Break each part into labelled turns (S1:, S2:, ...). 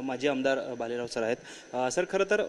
S1: माजी आमदार बालेराव सर आहेत. सर, खरं तर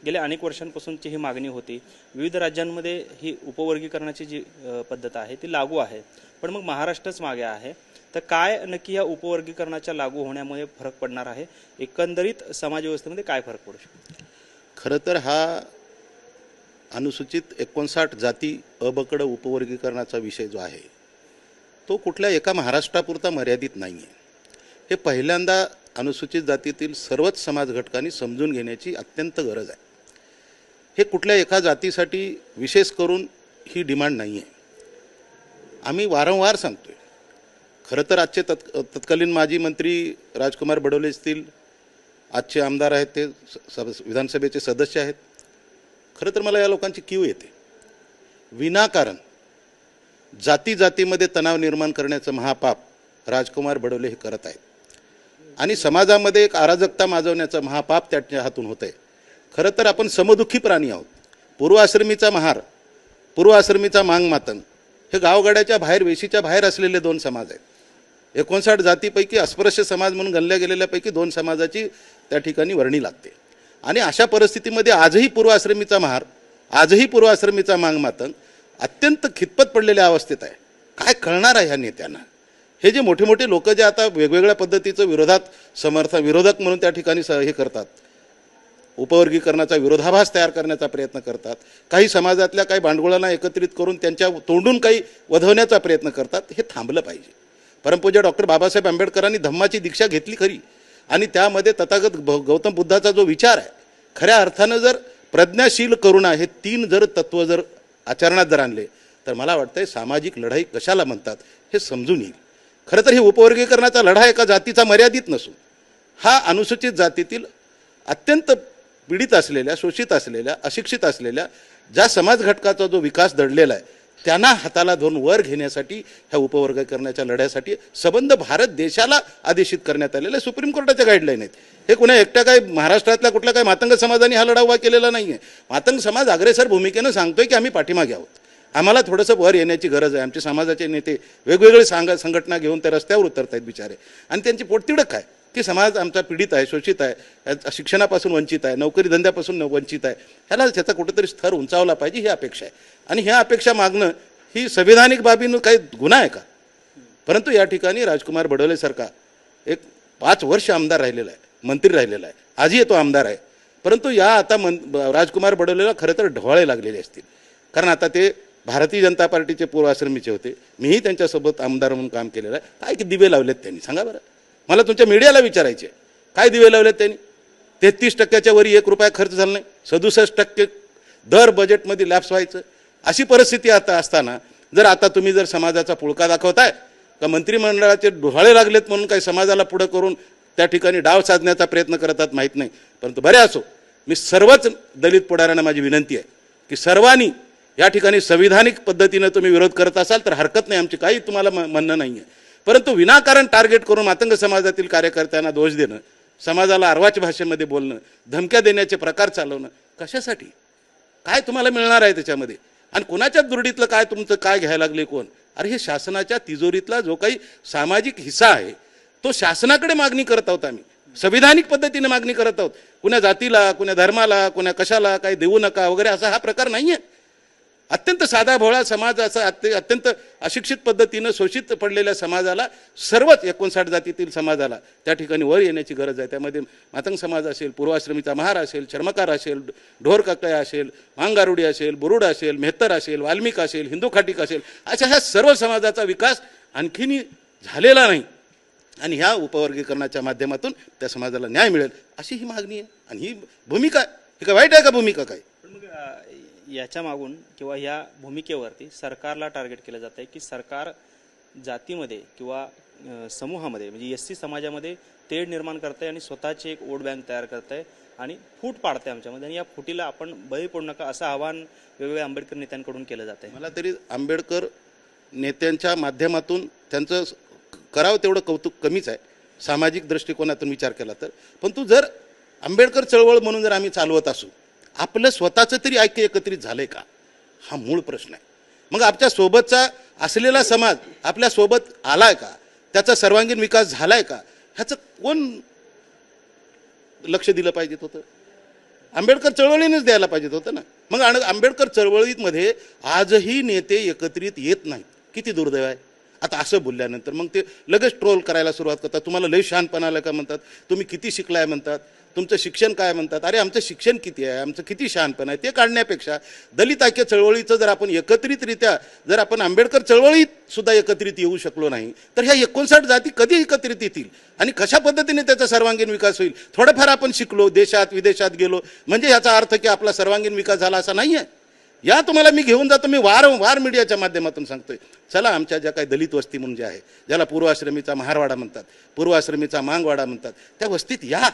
S1: गेल्या अनेक वर्षांपासूनची ही मागणी होती. विविध राज्यांमध्ये ही उपवर्गीकरणाची जी पद्धत आहे ती लागू आहे, पण मग महाराष्ट्रच मागे आहे. तर काय नक्की या उपवर्गीकरणाच्या लागू होण्यामुळे फरक पडणार आहे? एकंदरीत समाजव्यवस्थेमध्ये काय फरक पडू शकतो?
S2: खरं तर हा अनुसूचित 59 जाती अबकड उपवर्गीकरणाचा विषय जो आहे तो कुठल्या एका महाराष्ट्रापुरता मर्यादित नाही आहे. हे पहिल्यांदा अनुसूचित जातीतील सर्वच समाज घटकांनी समजून घेण्याची अत्यंत गरज आहे. हे कुठल्या एका जातीसाठी विशेष करून ही डिमांड नाही आहे. आम्ही वारंवार सांगतोय. खरं तर आजचे तत्कालीन माजी मंत्री राजकुमार बडोले असतील, आजचे आमदार आहेत ते विधानसभेचे सदस्य आहेत. खरं तर मला या लोकांची कीव येते. विनाकारण जाती जातीमध्ये तणाव निर्माण करण्याचं महापाप राजकुमार बडोले हे करत आहेत आणि समाजामध्ये एक अराजकता माजवण्याचं महापाप त्याच्या हातून होत आहे. खरं तर आपण समदुःखी प्राणी आहोत. पूर्वाश्रमीचा महार, पूर्वाश्रमीचा मांग मातंग हे गावगाड्याच्या बाहेर, वेशीच्या बाहेर असलेले दोन समाज आहेत. 59 जातीपैकी अस्पृश्य समाज म्हणून गणल्या गेलेल्यापैकी 2 समाजाची त्या ठिकाणी वर्णी लागते. आणि अशा परिस्थितीमध्ये आजही पूर्वाश्रमीचा महार, आजही पूर्वाश्रमीचा मांग मातंग अत्यंत खितपत पडलेल्या अवस्थेत आहे. काय कळणार आहे ह्या नेत्यांना? हे जे मोठे मोठे लोक जे आता वेगवेगळ्या पद्धतीचं विरोधक म्हणून त्या ठिकाणी हे करतात, उपवर्गीकरणाचा विरोधाभास तयार करण्याचा प्रयत्न करतात, काही समाजातल्या काही भांडवलांना एकत्रित करून त्यांच्या तोंडून काही वधवण्याचा प्रयत्न करतात, हे थांबलं पाहिजे. परमपूज्य डॉक्टर बाबासाहेब आंबेडकरांनी धम्माची दीक्षा घेतली खरी, आणि त्यामध्ये तथागत गौतम बुद्धाचा जो विचार आहे, खऱ्या अर्थानं जर प्रज्ञाशील करुणा हे 3 जर तत्त्व जर आचरणात जर आणले तर मला वाटतंय सामाजिक लढाई कशाला म्हणतात हे समजून येईल. खरं तर हे उपवर्गीकरणाचा लढा एका जातीचा मर्यादित नसून हा अनुसूचित जातीतील अत्यंत पीडित असलेल्या, शोषित असलेल्या, अशिक्षित असलेल्या ज्या समाज घटकाचा जो विकास दडलेला आहे त्यांना हाताला धरून वर घेण्यासाठी ह्या उपवर्गीकरणाच्या लढ्यासाठी सबंध भारत देशाला आदेशित करण्यात आलेलं आहे. सुप्रीम कोर्टाच्या गाईडलाईन आहेत. हे कुणा एकट्या काय महाराष्ट्रातल्या कुठल्या काय मातंग समाजाने हा लढा उभा केलेला नाही आहे. मातंग समाज अग्रेसर भूमिकेनं सांगतोय की आम्ही पाठीमागे आहोत, आम्हाला थोडंसं वर येण्याची गरज आहे. आमचे समाजाचे नेते वेगवेगळे संघटना घेऊन त्या रस्त्यावर उतरत आहेत बिचारे, आणि त्यांची पोटतिडक काय की समाज आमचा पीडित आहे, शोषित आहे, शिक्षणापासून वंचित आहे, नोकरी धंद्यापासून वंचित आहे. ह्याला त्याचा कुठेतरी स्तर उंचावला पाहिजे, ही अपेक्षा आहे. आणि ह्या अपेक्षा मागणं ही संविधानिक बाबीनं काही गुन्हा आहे का? परंतु या ठिकाणी राजकुमार बडोले सारखा एक 5 वर्ष आमदार राहिलेला आहे, मंत्री राहिलेला आहे, आजही तो आमदार आहे. परंतु या आता राजकुमार बडोलेला खरं तर ढवाळे लागलेले असतील, कारण आता ते भारतीय जनता पार्टीचे पूर्वाश्रमीचे होते. मीही त्यांच्यासोबत आमदार म्हणून काम केलेलं आहे. काय दिवे लावलेत त्यांनी सांगा बरं? मला तुमच्या मीडियाला विचारायचे, काय दिवे लावलेत त्यांनी? 33% वरी 1 रुपया खर्च झाला नाही, 67% दर बजेटमध्ये लॅप्स व्हायचं. अशी परिस्थिती आता असताना जर आता तुम्ही जर समाजाचा पुळका दाखवताय का मंत्रिमंडळाचे डोहाळे लागलेत म्हणून काही समाजाला पुढं करून त्या ठिकाणी डाव साधण्याचा प्रयत्न करतात माहीत नाही. परंतु बरे असो, मी सर्वच दलित पुढाऱ्यांना माझी विनंती आहे की सर्वांनी या ठिकाणी संविधानिक पद्धतीनं तुम्ही विरोध करत असाल तर हरकत नाही, आमची काही तुम्हाला म्हणणं नाही आहे. परंतु विनाकारण टार्गेट करून मातंग समाजातील कार्यकर्त्यांना दोष देणं, समाजाला अर्वाच भाषेमध्ये बोलणं, धमक्या देण्याचे प्रकार चालवणं कशासाठी? काय तुम्हाला मिळणार आहे त्याच्यामध्ये? आणि कोणाच्या दुर्डीतलं काय तुमचं काय घ्यायला लागले कोण? अरे हे शासनाच्या तिजोरीतला जो काही सामाजिक हिस्सा आहे तो शासनाकडे मागणी करत आहोत. आम्ही संविधानिक पद्धतीने मागणी करत आहोत. कुण्या जातीला, कुण्या धर्माला, कुण्या कशाला काही देऊ नका वगैरे असा हा प्रकार नाही आहे. अत्यंत साधा भोळा समाज, असा अत्यंत अशिक्षित पद्धतीनं शोषित पडलेल्या समाजाला, सर्वच 59 जातीतील समाजाला त्या ठिकाणी वर येण्याची गरज आहे. त्यामध्ये मातंग समाज असेल, पूर्वाश्रमीचा महार असेल, चर्मकार असेल, ढोर काकया असेल, मांगारुडी असेल, बुरुड असेल, मेहतर असेल, वाल्मिक असेल, हिंदू खाटीक असेल, अशा ह्या सर्व समाजाचा विकास आणखीन झालेला नाही. आणि ह्या उपवर्गीकरणाच्या माध्यमातून त्या समाजाला न्याय मिळेल अशी ही मागणी आहे. आणि ही भूमिका ही काय वाईट आहे का भूमिका? काय
S1: याच्या मागून किंवा या भूमिकेवरती सरकारला टार्गेट केलं जात आहे की सरकार जातीमध्ये किंवा समूहामध्ये म्हणजे SC समाजामध्ये तेढ निर्माण करत आहे आणि स्वतःची एक वोट बँक तयार करत आहे आणि फूट पाडते आमच्यामध्ये, आणि या फुटीला आपण बळी पडू नका असं आवाहन वेगवेगळ्या आंबेडकर नेत्यांकडून केलं जात आहे.
S2: मला तरी आंबेडकर नेत्यांच्या माध्यमातून त्यांचं करावं तेवढं कौतुक कमीच आहे सामाजिक दृष्टिकोनातून विचार केला तर. परंतु जर आंबेडकर चळवळ म्हणून जर आम्ही चालवत असू, आपलं स्वतःचं तरी ऐक्य एकत्रित झालंय का? हा मूळ प्रश्न आहे. मग आपल्या सोबतचा असलेला समाज आपल्या सोबत आलाय का? त्याचा सर्वांगीण विकास झालाय का? ह्याचं कोण लक्ष दिलं पाहिजे होतं? आंबेडकर चळवळीनेच द्यायला पाहिजे होतं ना. मग आंबेडकर चळवळीमध्ये आजही नेते एकत्रित येत नाहीत. किती दुर्दैव आहे. आता असं बोलल्यानंतर मग ते लगेच ट्रोल करायला सुरुवात करतात. तुम्हाला लय शहाणपणा आलं का म्हणतात, तुम्ही किती शिकलाय म्हणतात, तुमचं शिक्षण काय म्हणतात. अरे आमचं शिक्षण किती आहे, आमचं किती शहाणपण आहे ते काढण्यापेक्षा दलित ऐक्य चळवळीचं जर आपण एकत्रितरित्या जर आपण आंबेडकर चळवळीत सुद्धा एकत्रित येऊ शकलो नाही तर ह्या 59 जाती कधी एकत्रित येतील आणि कशा पद्धतीने त्याचा सर्वांगीण विकास होईल. थोडंफार आपण शिकलो, देशात विदेशात गेलो म्हणजे याचा अर्थ की आपला सर्वांगीण विकास झाला असा नाही आहे. या तुम्हाला मी घेऊन जातो. मी वारंवार मीडियाच्या माध्यमातून सांगतोय, चला आमच्या ज्या काही दलित वस्ती म्हणून जे आहे, ज्याला पूर्वाश्रमीचा महारवाडा म्हणतात, पूर्वाश्रमीचा मांगवाडा म्हणतात, त्या वस्तीत या.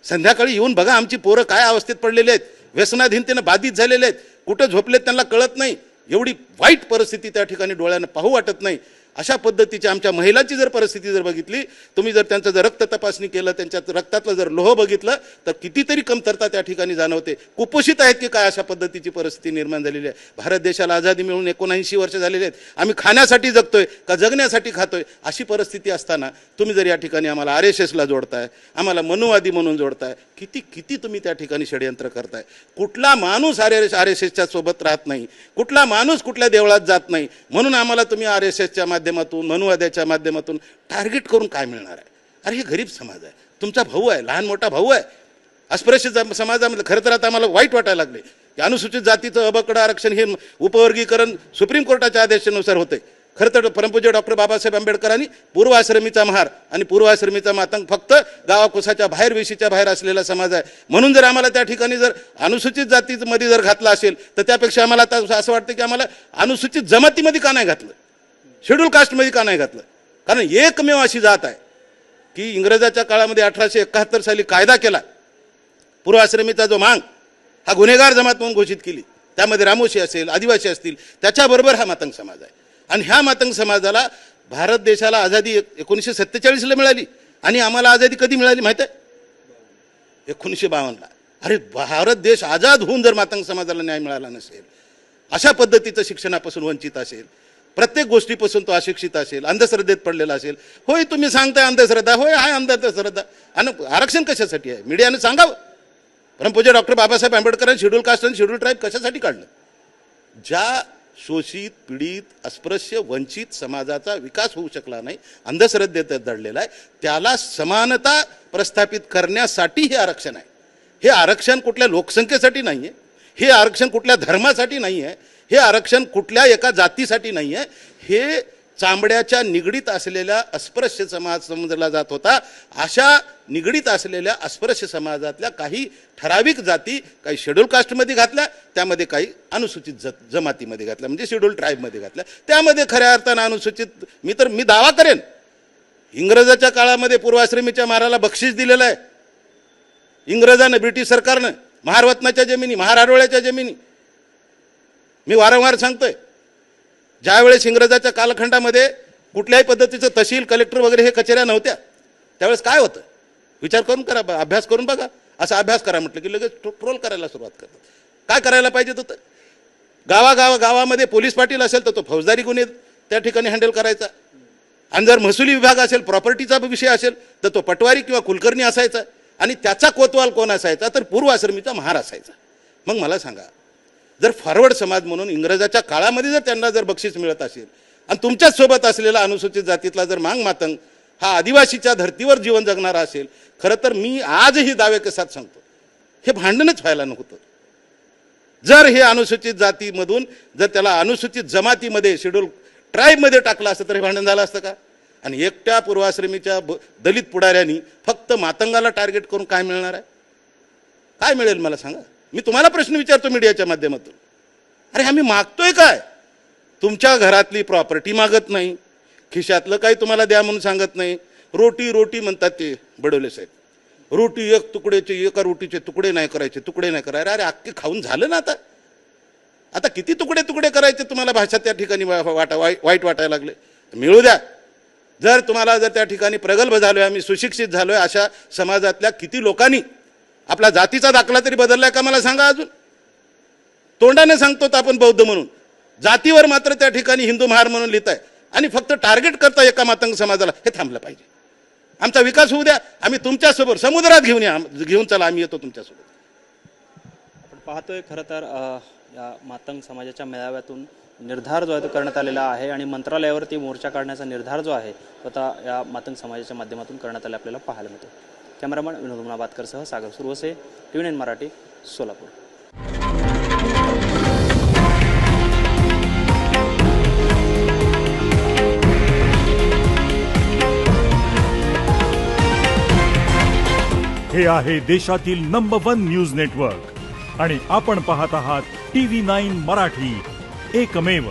S2: संध्याकाळी येऊन बघा आमची पोरं काय अवस्थेत पडलेले आहेत, व्यसनाधीनतेनं बाधित झालेले आहेत, कुठं झोपलेत त्यांना कळत नाही, एवढी वाईट परिस्थिती त्या ठिकाणी डोळ्यानं पाहू वाटत नाही. अशा पद्धतीची आमच्या महिलांची जर परिस्थिती जर बघितली, तुम्ही जर त्यांचं जर रक्त तपासणी केलं, त्यांच्या रक्तातलं जर लोह बघितलं तर कितीतरी कमतरता त्या ठिकाणी जाणवते. कुपोषित आहेत की काय अशा पद्धतीची परिस्थिती निर्माण झालेली आहे. भारत देशाला आझादी मिळून 79 वर्ष झालेले आहेत. आम्ही खाण्यासाठी जगतोय का जगण्यासाठी खातोय अशी परिस्थिती असताना तुम्ही जर या ठिकाणी आम्हाला RSSला जोडताय, आम्हाला मनुवादी म्हणून जोडताय, किती किती तुम्ही त्या ठिकाणी षडयंत्र करताय. कुठला माणूस RSSच्या सोबत राहत नाही, कुठला माणूस कुठल्या देवळात जात नाही, म्हणून आम्हाला तुम्ही RSSच्या माध्यमातून मनुवाद्याच्या माध्यमातून टार्गेट करून काय मिळणार आहे. अरे हे गरीब समाज आहे, तुमचा भाऊ आहे, लहान मोठा भाऊ आहे. अस्पृश्य समाजामध्ये खरं तर आता आम्हाला वाईट वाटायला लागले की अनुसूचित जातीचं अबकड आरक्षण हे उपवर्गीकरण सुप्रीम कोर्टाच्या आदेशानुसार होते. खरं तर परमपूज्य डॉक्टर बाबासाहेब आंबेडकरांनी पूर्वाश्रमीचा महार आणि पूर्वाश्रमीचा मातंग फक्त गावाकुसाच्या बाहेर, वेशीच्या बाहेर असलेला समाज आहे. म्हणून जर आम्हाला त्या ठिकाणी जर अनुसूचित जातीमध्ये जर घातलं असेल तर त्यापेक्षा आम्हाला आता असं वाटतं की आम्हाला अनुसूचित जमातीमध्ये का नाही घातलं, शेड्यूल कास्टमध्ये का नाही घातलं. कारण एकमेव अशी जात आहे की इंग्रजाच्या काळामध्ये 1871 साली कायदा केला, पूर्वाश्रमीचा जो मांग हा गुन्हेगार जमात म्हणून घोषित केली. त्यामध्ये रामोशी असेल, आदिवासी असतील, त्याच्याबरोबर हा मातंग समाज आहे. आणि ह्या मातंग समाजाला भारत देशाला आझादी 1947ला मिळाली आणि आम्हाला आझादी कधी मिळाली माहिती आहे? 1952ला. अरे भारत देश आझाद होऊन जर मातंग समाजाला न्याय मिळाला नसेल, अशा पद्धतीचं शिक्षणापासून वंचित असेल, प्रत्येक गोष्टीपासून तो अशिक्षित असेल, अंधश्रद्धेत पडलेला असेल. होय तुम्ही सांगताय अंधश्रद्धा, होय आहे अंधश्रद्धा. आणि आरक्षण कशासाठी आहे मीडियानं सांगावं. परमपूज्य डॉक्टर बाबासाहेब आंबेडकरांनी शेड्यूल कास्ट आणि शेड्यूल ट्राईब कशासाठी काढलं? ज्या शोषित, पीडित, अस्पृश्य, वंचित समाजाचा विकास होऊ शकला नाही, अंधश्रद्धेत दडलेला आहे, त्याला समानता प्रस्थापित करण्यासाठी हे आरक्षण आहे. हे आरक्षण कुठल्या लोकसंख्येसाठी नाही आहे, हे आरक्षण कुठल्या धर्मासाठी नाही आहे, हे आरक्षण कुठल्या एका जातीसाठी नाही आहे. हे चांबड्याच्या निगडीत असलेल्या अस्पृश्य समाज समजला जात होता. अशा निगडीत असलेल्या अस्पृश्य समाजातल्या काही ठराविक जाती काही शेड्यूल कास्टमध्ये घातल्या, त्यामध्ये काही अनुसूचित जमातीमध्ये घातल्या, म्हणजे शेड्यूल ट्राईबमध्ये घातल्या. त्यामध्ये खऱ्या अर्थानं अनुसूचित मी दावा करेन इंग्रजाच्या काळामध्ये पूर्वाश्रमीच्या महाराला बक्षीस दिलेलं आहे. इंग्रजानं, ब्रिटिश सरकारनं महारवतनाच्या जमिनी, महारारोळ्याच्या जमिनी. मी वारंवार सांगतोय, ज्यावेळेस इंग्रजाच्या कालखंडामध्ये कुठल्याही पद्धतीचं तहसील, कलेक्टर वगैरे हे कचेऱ्या नव्हत्या, त्यावेळेस काय होतं विचार करून करा, अभ्यास करून बघा. असा अभ्यास करा म्हटलं की लगेच ट्रोल करायला सुरुवात करतात. काय करायला पाहिजे होतं? गावामध्ये पोलीस पाटील असेल तर तो फौजदारी गुन्हे त्या ठिकाणी हँडल करायचा, आणि जर महसुली विभाग असेल, प्रॉपर्टीचा विषय असेल तर तो पटवारी किंवा कुलकर्णी असायचा, आणि त्याचा कोतवाल कोण असायचा तर पूर्वाश्रमीचा महार असायचा. मग मला सांगा, जर फॉरवर्ड समाज म्हणून इंग्रजाच्या काळामध्ये जर त्यांना जर बक्षीस मिळत असेल आणि तुमच्याच सोबत असलेला अनुसूचित जातीतला जर मांग मातंग हा आदिवासीच्या धर्तीवर जीवन जगणारा असेल, खरं तर मी आजही दावे कसात सांगतो हे भांडणच व्हायला नव्हतं. जर हे अनुसूचित जातीमधून जर त्याला अनुसूचित जमातीमध्ये, शेड्यूल ट्राईबमध्ये टाकलं असतं तर हे भांडण झालं असतं का? आणि एकट्या पूर्वाश्रमीच्या दलित पुढाऱ्यांनी फक्त मातंगाला टार्गेट करून काय मिळणार आहे? काय मिळेल मला सांगा. मी तुम्हाला प्रश्न विचारतो मीडियाच्या माध्यमातून. अरे आम्ही मागतोय काय? तुमच्या घरातली प्रॉपर्टी मागत नाही, खिशातलं काही तुम्हाला द्या म्हणून सांगत नाही. रोटी म्हणतात ते बडोले साहेब, रोटी एक तुकड्याचे, एका रोटीचे तुकडे नाही करायचे, तुकडे नाही करायचे. अरे अख्खे खाऊन झालं ना. आता किती तुकडे करायचे तुम्हाला भाषा त्या ठिकाणी वाईट वाटायला लागले. मिळू द्या. जर तुम्हाला जर त्या ठिकाणी प्रगल्भ झालोय, आम्ही सुशिक्षित झालोय, अशा समाजातल्या किती लोकांनी आपला जातीचा दाखला तरी बदललाय का मला सांगा. अजून तोंडाने सांगतो आपण बौद्ध म्हणून, जातीवर मात्र त्या ठिकाणी हिंदू महार म्हणून लिहिताय आणि फक्त टार्गेट करता एका मातंग समाजाला. हे थांबलं पाहिजे. आमचा विकास होऊ द्या, आम्ही तुमच्यासोबत समुद्रात घेऊन चला, आम्ही येतो तुमच्यासोबत.
S1: आपण पाहतोय खरं तर या मातंग समाजाच्या मेळाव्यातून निर्धार जो आहे तो करण्यात आलेला आहे आणि मंत्रालयावरती मोर्चा काढण्याचा निर्धार जो आहे तो आता या मातंग समाजाच्या माध्यमातून करण्यात आले आपल्याला पाहायला मिळतो. कॅमेरामन विनोद मुनाबादकरसह सागर सुरवसे, TV9 मराठी, सोलापूर.
S3: हे आहे देशातील नंबर 1 न्यूज नेटवर्क आणि आपण पाहत आहात TV9 मराठी, एकमेव.